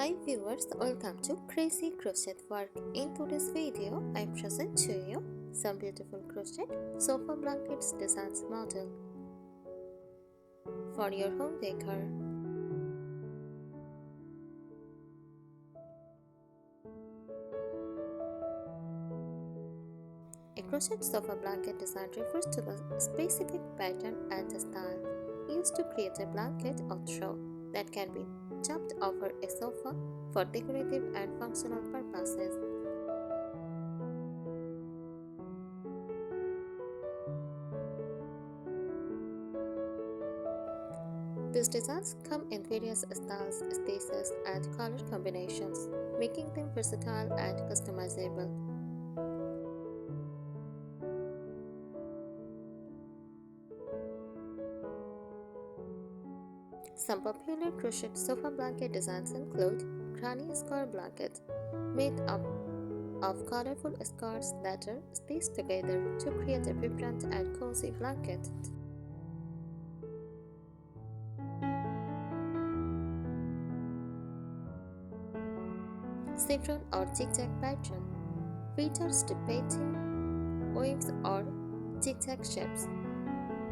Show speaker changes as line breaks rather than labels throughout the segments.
Hi viewers, welcome to Crazy Crochet Work. In today's video, I present to you some beautiful crochet sofa blankets designs model for your home decor. A crochet sofa blanket design refers to the specific pattern and style used to create a blanket or throw that can be chopped over a sofa for decorative and functional purposes. These designs come in various styles, stitches, and color combinations, making them versatile and customizable. Some popular crochet sofa blanket designs include granny square blanket, made up of colorful squares that are stitched together to create a vibrant and cozy blanket. Saffron or zigzag pattern features depicting waves or zigzag shapes,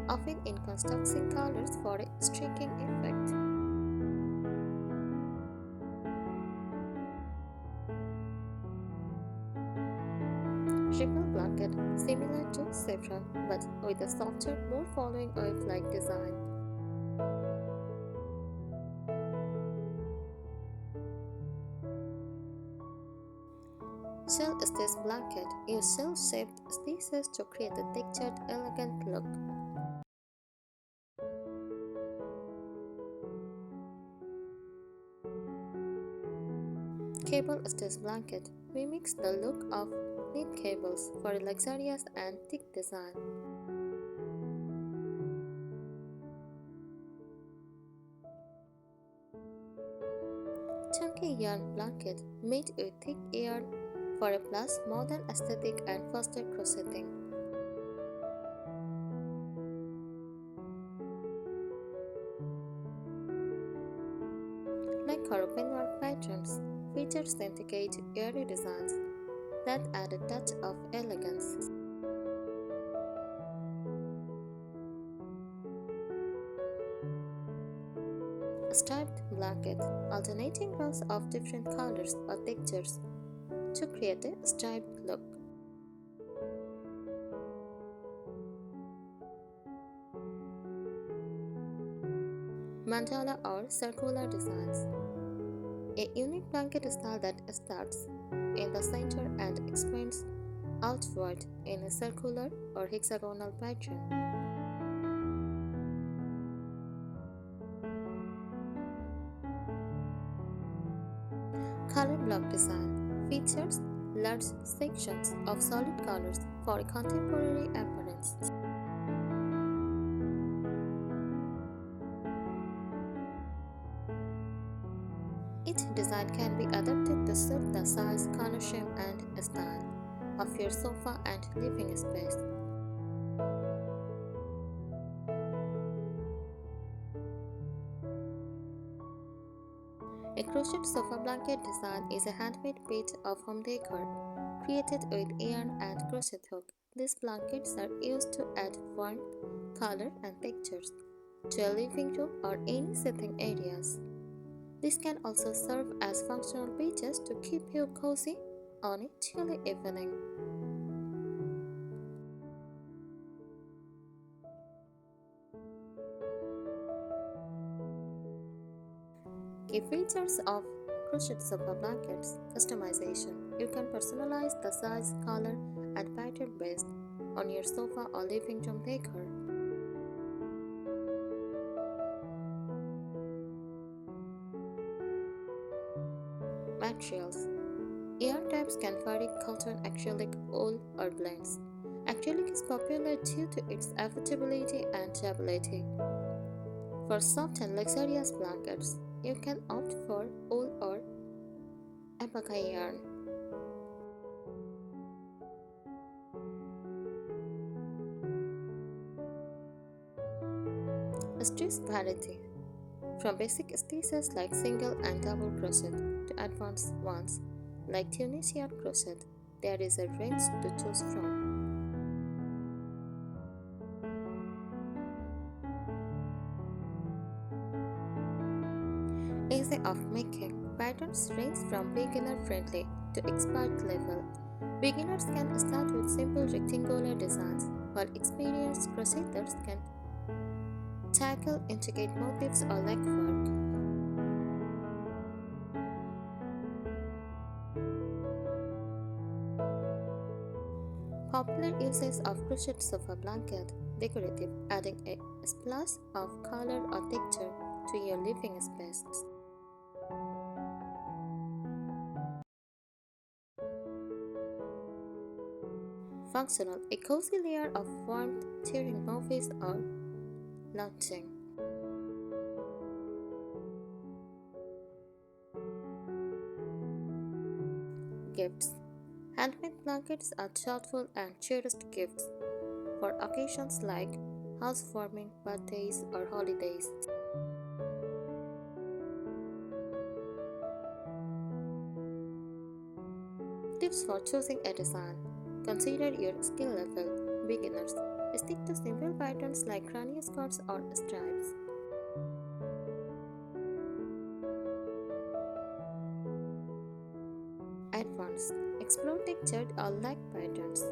often in contrasting colors for a striking effect. Ripple blanket similar to saffron but with a softer, more following wave-like design. Shell stitch blanket use shell-shaped stitches to create a textured, elegant look. Cable stitch blanket mimics the look of knit cables for a luxurious and thick design. Chunky yarn blanket made with thick yarn for a plus modern aesthetic and faster crocheting. Like Crochet patterns, features indicate airy designs that add a touch of elegance. Striped blanket, alternating rows of different colors or textures to create a striped look. Mandala or circular designs, a unique blanket style that starts in the center and expands outward in a circular or hexagonal pattern. Color block design features large sections of solid colors for a contemporary appearance. Each design can be adapted to suit the size, color, shape, and style of your sofa and living space. A crochet sofa blanket design is a handmade piece of home decor created with yarn and crochet hook. These blankets are used to add warmth, color, and textures to a living room or any sitting areas. This can also serve as functional beaches to keep you cozy on a chilly evening. Key features of crochet sofa blankets: customization. You can personalize the size, color, and pattern based on your sofa or living room decor. Materials. Yarn types can vary: cotton, acrylic, wool, or blends. Acrylic is popular due to its affordability and durability. For soft and luxurious blankets, you can opt for wool or alpaca yarn. Stitch variety. From basic stitches like single and double crochet to advanced ones like Tunisian crochet, there is a range to choose from. Easy of making. Patterns range from beginner friendly to expert level. Beginners can start with simple rectangular designs, while experienced crocheters can tackle intricate motifs or legwork. Popular uses of crochet sofa blanket, decorative, adding a splash of color or texture to your living space. Functional, a cozy layer of warmth during movies or lounging. Gifts. Handmade blankets are thoughtful and cherished gifts for occasions like housewarming, birthdays, or holidays. Tips for choosing a design. Consider your skill level. Beginners. Stick to simple patterns like granny skirts or stripes. Advanced. Explore textured or light patterns.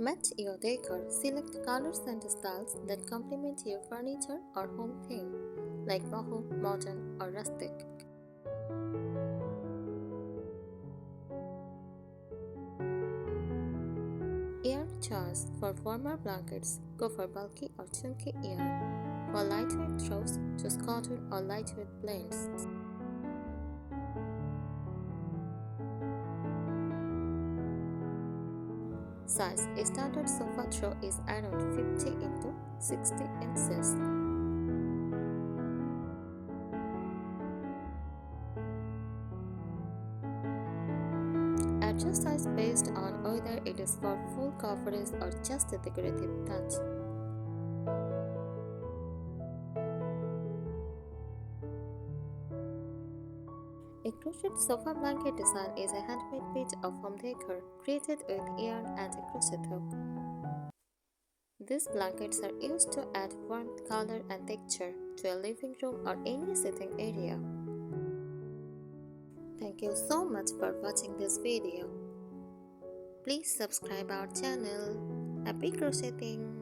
Match your decor. Select colors and styles that complement your furniture or home theme, like boho, modern, or rustic. Yarn choice. For warmer blankets, go for bulky or chunky yarn. For lightweight throws, choose cotton or lightweight blends. Size. A standard sofa throw is around 50 into 60 inches. Adjust size based on whether it is for full coverage or just a decorative touch. A crochet sofa blanket design is a handmade piece of home decor created with yarn and a crochet hook. These blankets are used to add warmth, color, and texture to a living room or any sitting area. Thank you so much for watching this video. Please subscribe our channel. Happy crocheting!